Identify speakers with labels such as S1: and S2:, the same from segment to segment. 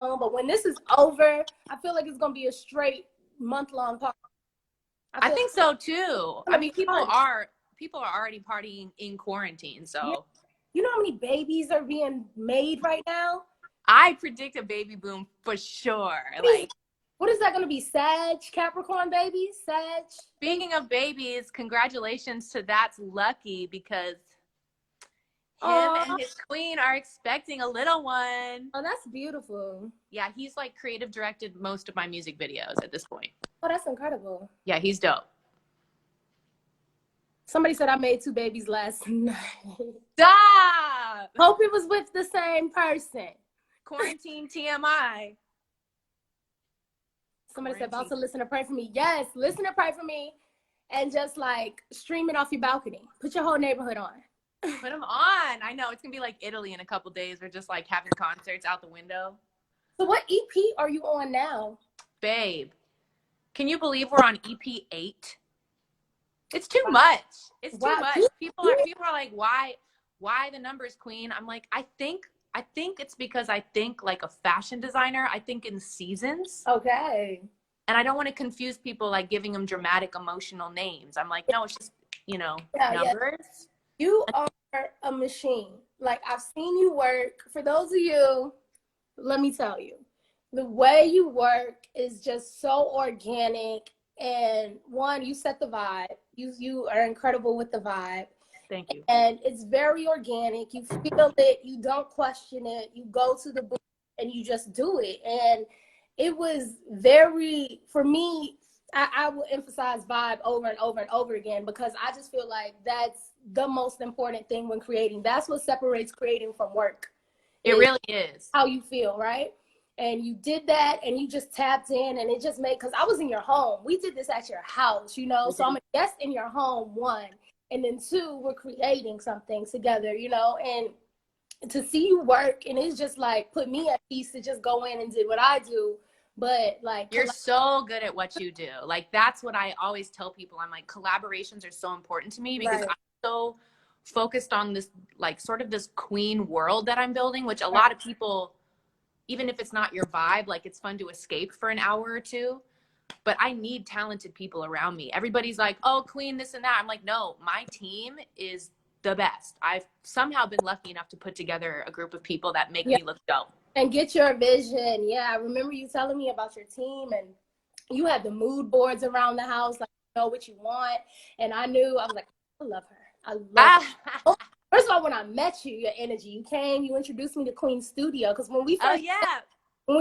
S1: but when this is over, I feel like it's gonna be a straight month-long party.
S2: I think so too. I mean, people
S1: fun.
S2: are already partying in quarantine,
S1: Yeah.
S2: so
S1: You know how many babies are being made right now?
S2: I predict a baby boom for sure. Like,
S1: what is that going to be? Sag, Capricorn babies? Sag?
S2: speaking of babies, congratulations to That's Lucky, because him
S1: Aww.
S2: and his queen are expecting a little one.
S1: Oh, that's beautiful.
S2: Yeah, he's like creative directed most of my music videos at this point.
S1: Oh, that's incredible.
S2: Yeah, he's dope.
S1: Somebody said I made 2 babies last night.
S2: Stop!
S1: Hope it was with the same person.
S2: Quarantine TMI.
S1: Somebody said about to listen to Pray For Me. Yes, listen to Pray For Me and just like stream it off your balcony. Put your whole neighborhood on.
S2: Put them on. I know it's gonna be like Italy in a couple days. We're just like having concerts out the window.
S1: So what EP are you on now?
S2: Babe, can you believe we're on EP 8? It's too much. It's too much. People are like, why the numbers, Queen? I'm like, I think it's because I think like a fashion designer. I think in seasons.
S1: Okay.
S2: And I don't want to confuse people like giving them dramatic emotional names. I'm like, no, it's just, numbers.
S1: Yeah. You are a machine. Like, I've seen you work. For those of you, let me tell you, the way you work is just so organic. And one, you set the vibe. You are incredible with the vibe.
S2: Thank you.
S1: And it's very organic. You feel it. You don't question it. You go to the booth and you just do it. And it was very, for me, I will emphasize vibe over and over and over again, because I just feel like that's the most important thing when creating. That's what separates creating from work.
S2: It really is.
S1: How you feel, right? And you did that, and you just tapped in, and it just made, because I was in your home. We did this at your house, so I'm a guest in your home, 1. And then 2, we're creating something together, and to see you work, and it's just like put me at peace to just go in and do what I do. But like,
S2: you're so good at what you do. Like, that's what I always tell people. I'm like, collaborations are so important to me, because I'm so focused on this, like, sort of this queen world that I'm building, which a lot of people, even if it's not your vibe, like, it's fun to escape for an hour or 2. But I need talented people around me. Everybody's like, oh, queen, this and that. I'm like, no, my team is the best. I've somehow been lucky enough to put together a group of people that make me look dope.
S1: And get your vision. Yeah, I remember you telling me about your team, and you had the mood boards around the house, like, you know what you want. And I was like, I love her. I love her. First of all, when I met you, your energy, you came, you introduced me to Queen Studio. Because when we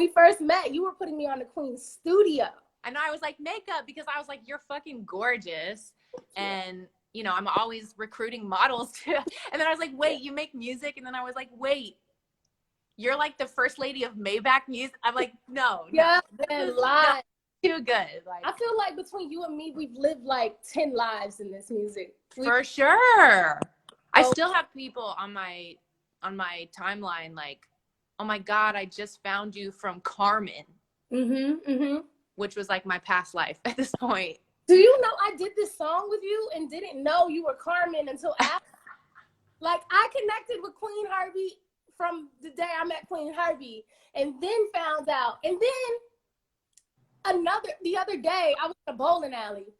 S1: first met, you were putting me on the Queen Studio.
S2: I know. I was like, makeup, because I was like, you're fucking gorgeous. And, I'm always recruiting models too. And then I was like, wait, you make music? And then I was like, wait, you're like the first lady of Maybach music? I'm like, no.
S1: Yeah, live.
S2: Too good. Like,
S1: I feel like between you and me, we've lived like 10 lives in this music.
S2: For sure. I still have people on my timeline like, oh my God, I just found you from Carmen. Which was like my past life at this point.
S1: Do you know I did this song with you and didn't know you were Carmen until after? Like, I connected with Queen Herby from the day I met Queen Herby, and then found out. And then the other day, I was at a bowling alley.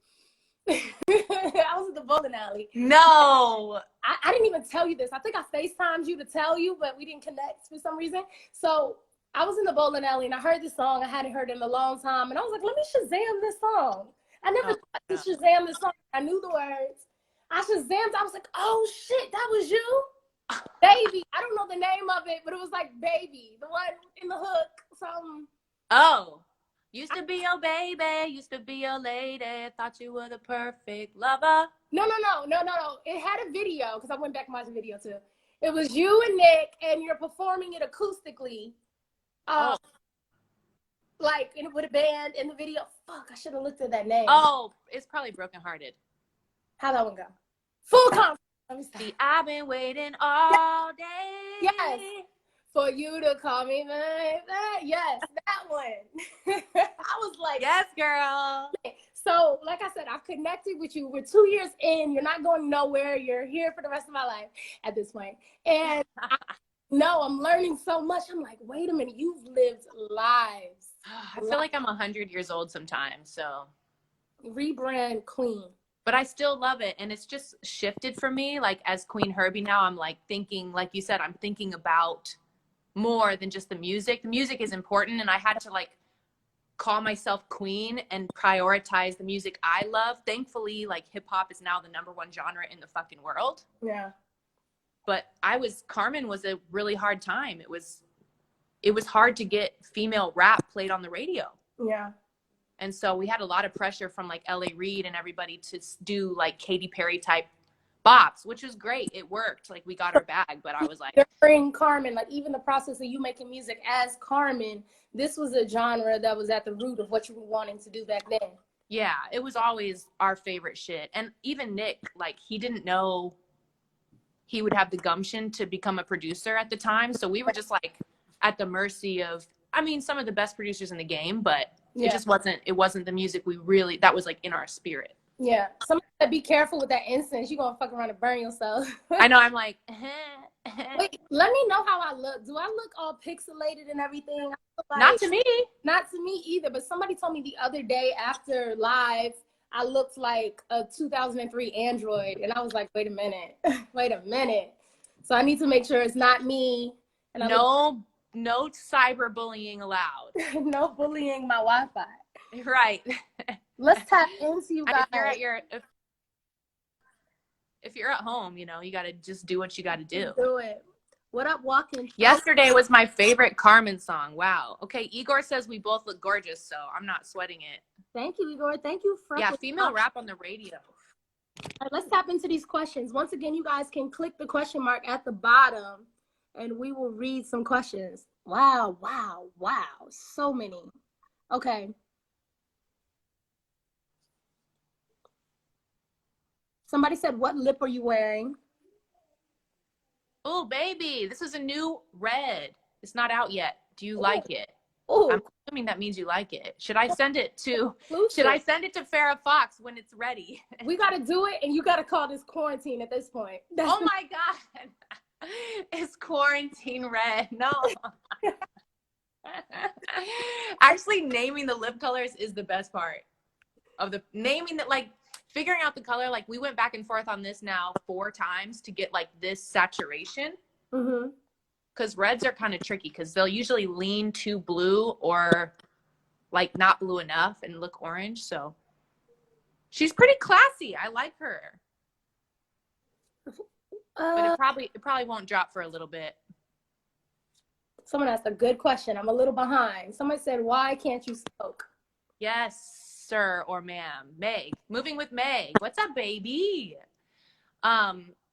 S1: I was at the bowling alley.
S2: No.
S1: I didn't even tell you this. I think I FaceTimed you to tell you, but we didn't connect for some reason. So I was in the bowling alley, and I heard this song. I hadn't heard it in a long time. And I was like, let me Shazam this song. I never thought to Shazam this song. I knew the words. I Shazammed. I was like, oh, shit, that was you? Baby. I don't know the name of it, but it was like Baby. The one in the hook. Something.
S2: Oh. Used to be your baby. Used to be your lady. Thought you were the perfect lover.
S1: No. It had a video, because I went back and watched the video, too. It was you and Nick, and you're performing it acoustically. Like with a band in the video. Fuck, I should have looked at that name.
S2: Oh, it's probably Broken Hearted.
S1: How'd that one go? Full confidence. Let me stop.
S2: See, I've been waiting all day.
S1: Yes. For you to call me baby. Yes, that one. I was like,
S2: yes, girl.
S1: So, like I said, I've connected with you. We're 2 years in. You're not going nowhere. You're here for the rest of my life at this point. And No, I'm learning so much. I'm like, wait a minute, you've lived lives.
S2: I feel like I'm 100 years old sometimes, so.
S1: Rebrand Qveen.
S2: But I still love it. And it's just shifted for me. Like as Queen Herby now, I'm like thinking, like you said, I'm thinking about more than just the music. The music is important. And I had to like call myself Queen and prioritize the music I love. Thankfully, like hip hop is now the #1 genre in the fucking world.
S1: Yeah.
S2: But Carmen was a really hard time. It was hard to get female rap played on the radio.
S1: Yeah.
S2: And so we had a lot of pressure from like LA Reid and everybody to do like Katy Perry type bops, which was great. It worked. Like we got our bag, but I was like,
S1: during Carmen, like even the process of you making music as Carmen, this was a genre that was at the root of what you were wanting to do back then.
S2: Yeah, it was always our favorite shit. And even Nick, like he didn't know he would have the gumption to become a producer at the time. So we were just like at the mercy of, I mean, some of the best producers in the game, but it just wasn't the music that was like in our spirit.
S1: Yeah. Somebody said, be careful with that incense. You're going to fuck around and burn yourself.
S2: I know. I'm like,
S1: wait, let me know how I look. Do I look all pixelated and everything?
S2: Like, not to me.
S1: Not to me either. But somebody told me the other day after live, I looked like a 2003 Android. And I was like, wait a minute. Wait a minute. So I need to make sure it's not me. And
S2: no cyberbullying allowed.
S1: No bullying my Wi-Fi.
S2: Right.
S1: Let's tap into you guys.
S2: If you're at home, you know, you got to just do what you got to do.
S1: Do it. What up, Walking?
S2: Yesterday was my favorite Carmen song. Wow. Okay, Igor says we both look gorgeous, so I'm not sweating it.
S1: Thank you, Igor. Thank you for
S2: female rap on the radio.
S1: All right, let's tap into these questions. Once again, you guys can click the question mark at the bottom and we will read some questions. Wow. So many. Okay. Somebody said, what lip are you wearing?
S2: Oh, baby, this is a new red. It's not out yet. Do you like it?
S1: Ooh.
S2: I'm assuming that means you like it. Should I send it to Farrah Fawx when it's ready?
S1: We got to do it, and you got to call this quarantine at this point.
S2: Oh, my God. It's quarantine red. No. Actually, naming the lip colors is the best part of the naming that, like figuring out the color. Like we went back and forth on this now 4 times to get like this saturation.
S1: Mm-hmm.
S2: Because reds are kind of tricky because they'll usually lean too blue or like not blue enough and look orange. So she's pretty classy. I like her. But it probably won't drop for a little bit.
S1: Someone asked a good question. I'm a little behind. Somebody said, why can't you smoke?
S2: Yes, sir or ma'am. Meg. Moving with Meg. What's up, baby?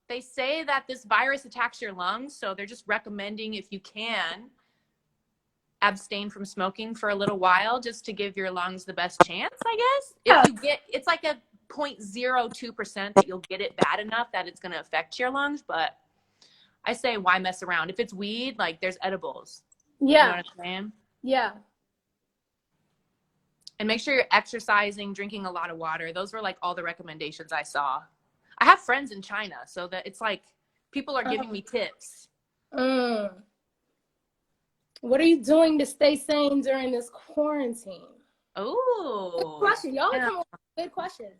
S2: They say that this virus attacks your lungs, so they're just recommending, if you can, abstain from smoking for a little while just to give your lungs the best chance, I guess. If you get, it's like a 0.02% that you'll get it bad enough that it's going to affect your lungs, but I say why mess around? If it's weed, like there's edibles.
S1: Yeah.
S2: You know what I'm saying?
S1: Yeah.
S2: And make sure you're exercising, drinking a lot of water. Those were like all the recommendations I saw. I have friends in China, so that it's like people are giving me tips.
S1: What are you doing to stay sane during this quarantine?
S2: Oh,
S1: good question. Y'all are coming with good questions.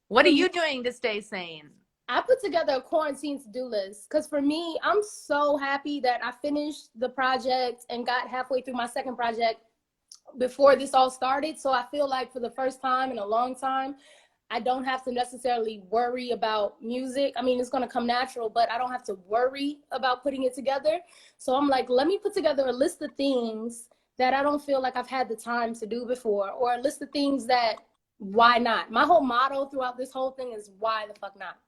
S2: What are you doing to stay sane?
S1: I put together a quarantine to-do list because for me, I'm so happy that I finished the project and got halfway through my second project before this all started. So I feel like for the first time in a long time, I don't have to necessarily worry about music. I mean, it's going to come natural, but I don't have to worry about putting it together. So I'm like, let me put together a list of things that I don't feel like I've had the time to do before, or a list of things that, why not? My whole motto throughout this whole thing is why the fuck not?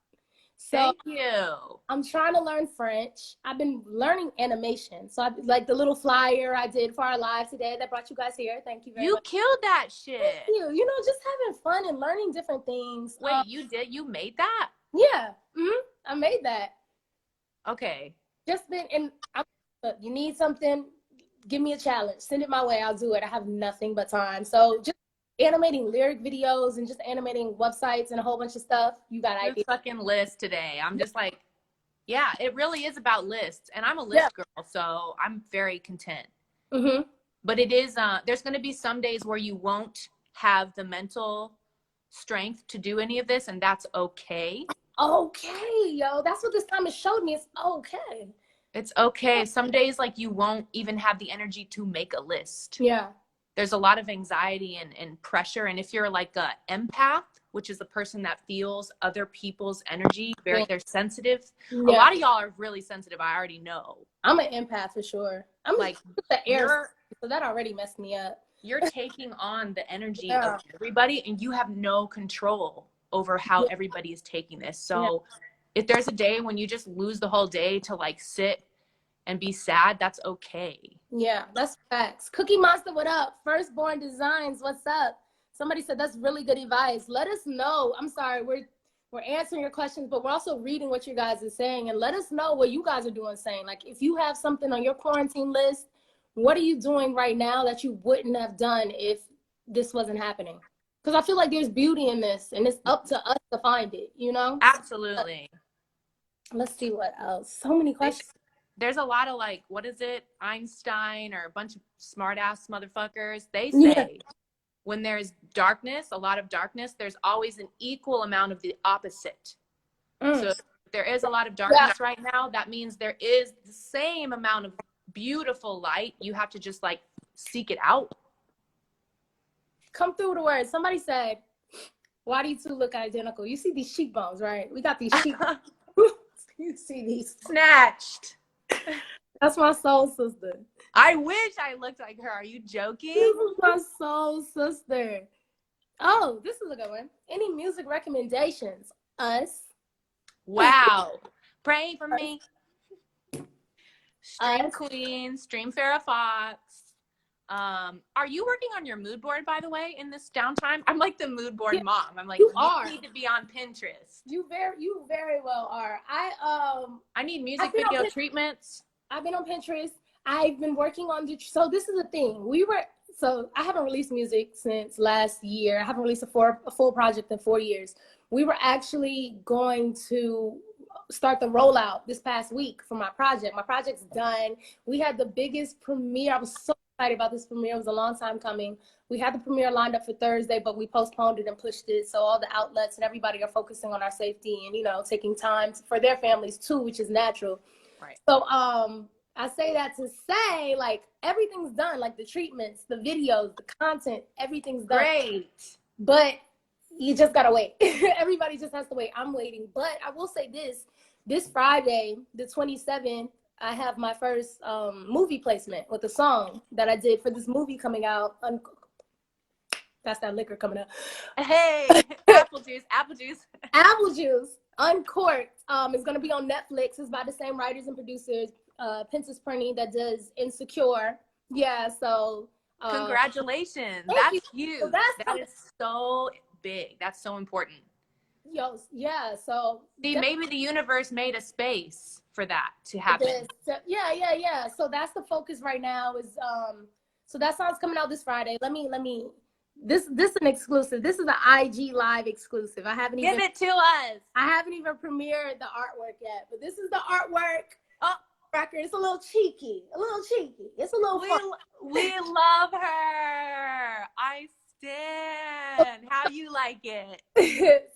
S1: So
S2: thank you.
S1: I'm trying to learn French. I've been learning animation. So I like the little flyer I did for our live today that brought you guys here. Thank you very much.
S2: You killed that shit.
S1: Thank you. You know, just having fun and learning different things.
S2: Wait, you did? You made that?
S1: Yeah. I made that.
S2: Okay.
S1: Just been, and look, you need something, give me a challenge. Send it my way. I'll do it. I have nothing but time. So just animating lyric videos and just animating websites and a whole bunch of stuff. You got ideas.
S2: Fucking list today. I'm just like, Yeah, it really is about lists. And I'm a
S1: Yeah.
S2: list girl, so I'm very content.
S1: Mm-hmm.
S2: But it is, there's going to be some days where you won't have the mental strength to do any of this, and that's okay.
S1: Okay, yo. That's what this time has showed me. It's okay.
S2: It's okay. Some days, like, you won't even have the energy to make a list.
S1: Yeah.
S2: There's a lot of anxiety and pressure. And if you're like a empath, which is the person that feels other people's energy, they're sensitive.
S1: Yeah.
S2: A lot of y'all are really sensitive. I already know.
S1: I'm an empath for sure. I'm
S2: like
S1: the air, so that already messed me up.
S2: You're taking on the energy of everybody, and you have no control over how everybody is taking this. So if there's a day when you just lose the whole day to like sit and be sad, that's okay.
S1: Yeah, that's facts. Cookie Monster, what up? Firstborn Designs, what's up? Somebody said that's really good advice. Let us know. I'm sorry, we're answering your questions, but we're also reading what you guys are saying, and let us know what you guys are doing, saying. Like, if you have something on your quarantine list, what are you doing right now that you wouldn't have done if this wasn't happening? Because I feel like there's beauty in this, and it's up to us to find it, you know?
S2: Absolutely.
S1: Let's see what else. So many questions.
S2: There's a lot of like, what is it? Einstein or a bunch of smart ass motherfuckers. They say when there's darkness, a lot of darkness, there's always an equal amount of the opposite. So if there is a lot of darkness right now, that means there is the same amount of beautiful light. You have to just like seek it out.
S1: Come through the words. Somebody said, why do you two look identical? You see these cheekbones, right? We got these cheekbones. You see these.
S2: Snatched.
S1: That's my soul sister.
S2: I wish I looked like her. Are you joking?
S1: This is my soul sister. Oh, this is a good one. Any music recommendations? Us.
S2: Wow. Praying for me. Stream
S1: Us.
S2: Qveen, stream Farrah Fawx. Are you working on your mood board, by the way, in this downtime? I'm like the mood board mom. I'm like, you need to be on Pinterest.
S1: You very well are.
S2: I need music video treatments.
S1: I've been on Pinterest. I've been working on so this is the thing. I haven't released music since last year. I haven't released a full project in 4 years. We were actually going to start the rollout this past week for my project. My project's done. We had the biggest premiere. I was so excited about this premiere. It was a long time coming. We had the premiere lined up for Thursday, but we postponed it and pushed it. So all the outlets and everybody are focusing on our safety and, you know, taking time for their families too, which is natural.
S2: Right.
S1: So I say that to say, like, everything's done, like the treatments, the videos, the content, everything's done.
S2: Great.
S1: But you just gotta wait. Everybody just has to wait. I'm waiting. But I will say this Friday, the 27th, I have my first movie placement with a song that I did for this movie coming out. That's that liquor coming up.
S2: Hey, apple juice.
S1: Apple juice, Uncorked. It's gonna be on Netflix. It's by the same writers and producers, Princess Perney, that does Insecure. Yeah, so
S2: congratulations. That's huge. So that is so big. That's so important.
S1: Yeah. So
S2: see, maybe the universe made a space for that to happen.
S1: Yeah. So that's the focus right now. Is so that song's coming out this Friday. Let me. This is an exclusive. This is an IG live exclusive. I haven't even
S2: give it to us.
S1: I haven't even premiered the artwork yet, but this is the artwork. Record. It's a little cheeky. It's a little fun.
S2: We love her. I stand. How you like it?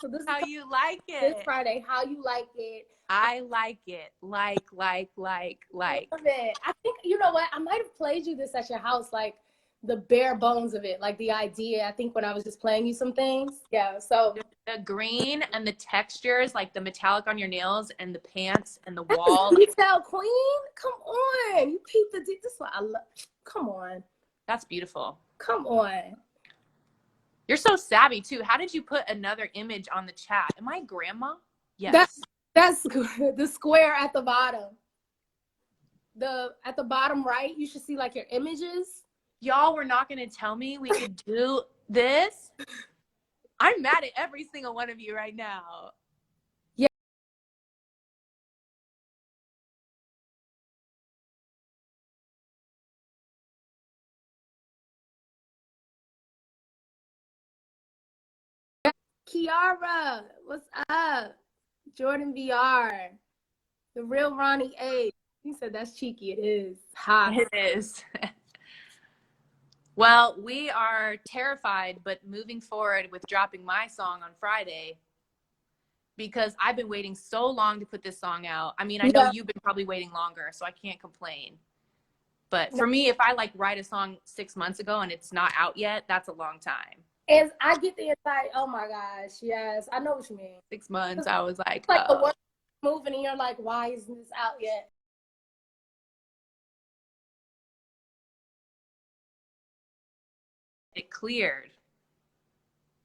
S1: So this
S2: how
S1: is
S2: you like it.
S1: This Friday. How you like it?
S2: I like it. Like.
S1: I think, you know what? I might have played you this at your house, like the bare bones of it, like the idea. I think when I was just playing you some things. Yeah. So
S2: the green and the textures, like the metallic on your nails and the pants and the wall.
S1: Detail queen. Come on. You peep the this is what I love. Come on.
S2: That's beautiful.
S1: Come on.
S2: You're so savvy too. How did you put another image on the chat? Am I grandma? Yes.
S1: That's the square at the bottom. At the bottom right, you should see like your images.
S2: Y'all were not going to tell me we could do this? I'm mad at every single one of you right now.
S1: Yeah. Kiara, what's up? Jordan VR. The real Ronnie A. He said that's cheeky. It is hot.
S2: It is. Well, we are terrified, but moving forward with dropping my song on Friday because I've been waiting so long to put this song out. I mean, I know you've been probably waiting longer, so I can't complain. But for me, if I like write a song 6 months ago and it's not out yet, that's a long time.
S1: And I get the insight. Oh my gosh, yes, I know what you mean.
S2: 6 months, I was like,
S1: like the work moving, and you're like, why isn't this out yet?
S2: It cleared.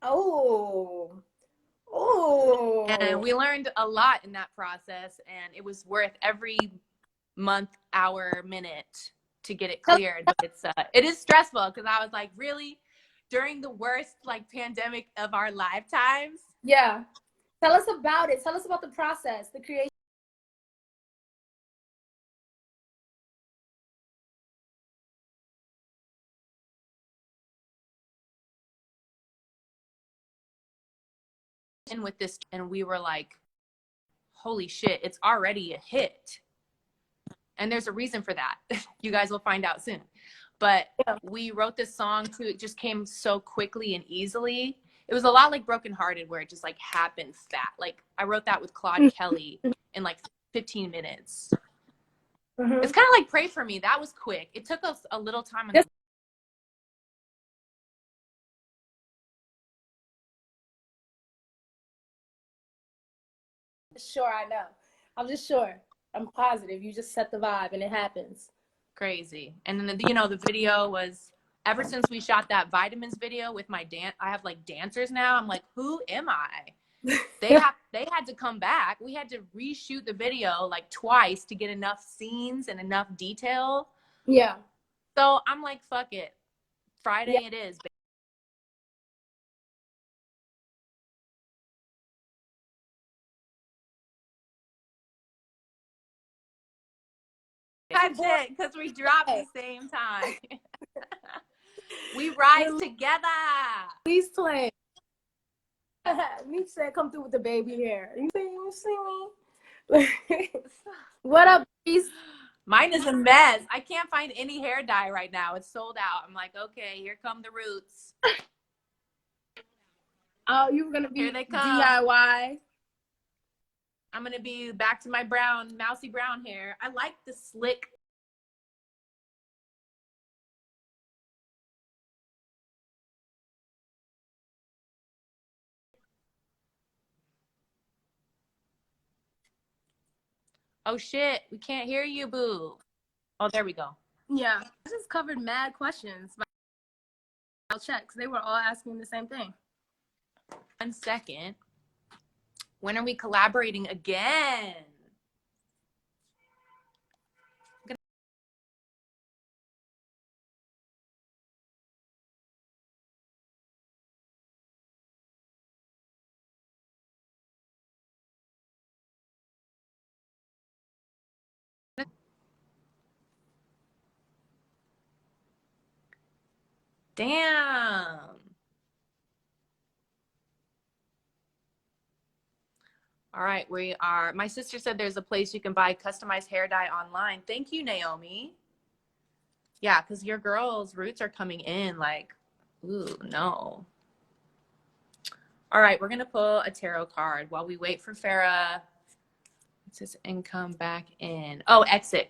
S1: Oh.
S2: And we learned a lot in that process, and it was worth every month, hour, minute to get it cleared. But it is stressful because I was like, really, during the worst like pandemic of our lifetimes?
S1: Yeah. Tell us about it. Tell us about the process, the creation.
S2: In with this, and we were like, holy shit, it's already a hit. And there's a reason for that. You guys will find out soon. But we wrote this song too. It just came so quickly and easily. It was a lot like Broken Hearted, where it just like happened fast. Like I wrote that with Claude Kelly in like 15 minutes. It's kind of like Pray For Me. That was quick. It took us a little time.
S1: Sure, I know. I'm just sure. I'm positive. You just set the vibe and it happens.
S2: Crazy. And then, you know, the video was, ever since we shot that Vitamins video with my dance, I have like dancers now. I'm like, who am I? They had to come back. We had to reshoot the video like twice to get enough scenes and enough detail.
S1: Yeah.
S2: So I'm like, fuck it. Friday it is. That's it, because we dropped the same time. We rise together.
S1: Please play. Me said, come through with the baby hair. You see me? What up, please?
S2: Mine is a mess. I can't find any hair dye right now. It's sold out. I'm like, okay, here come the roots.
S1: Oh, you were gonna be
S2: here they come.
S1: DIY.
S2: I'm gonna be back to my brown, mousy brown hair. I like the slick. Oh shit, we can't hear you, boo. Oh, there we go.
S1: Yeah, I just covered mad questions. I'll check, because they were all asking the same thing.
S2: 1 second. When are we collaborating again? Damn. All right, we are. My sister said there's a place you can buy customized hair dye online. Thank you, Naomi. Yeah, because your girl's roots are coming in like, ooh, no. All right, we're going to pull a tarot card while we wait for Farrah. It says income back in. Oh, exit.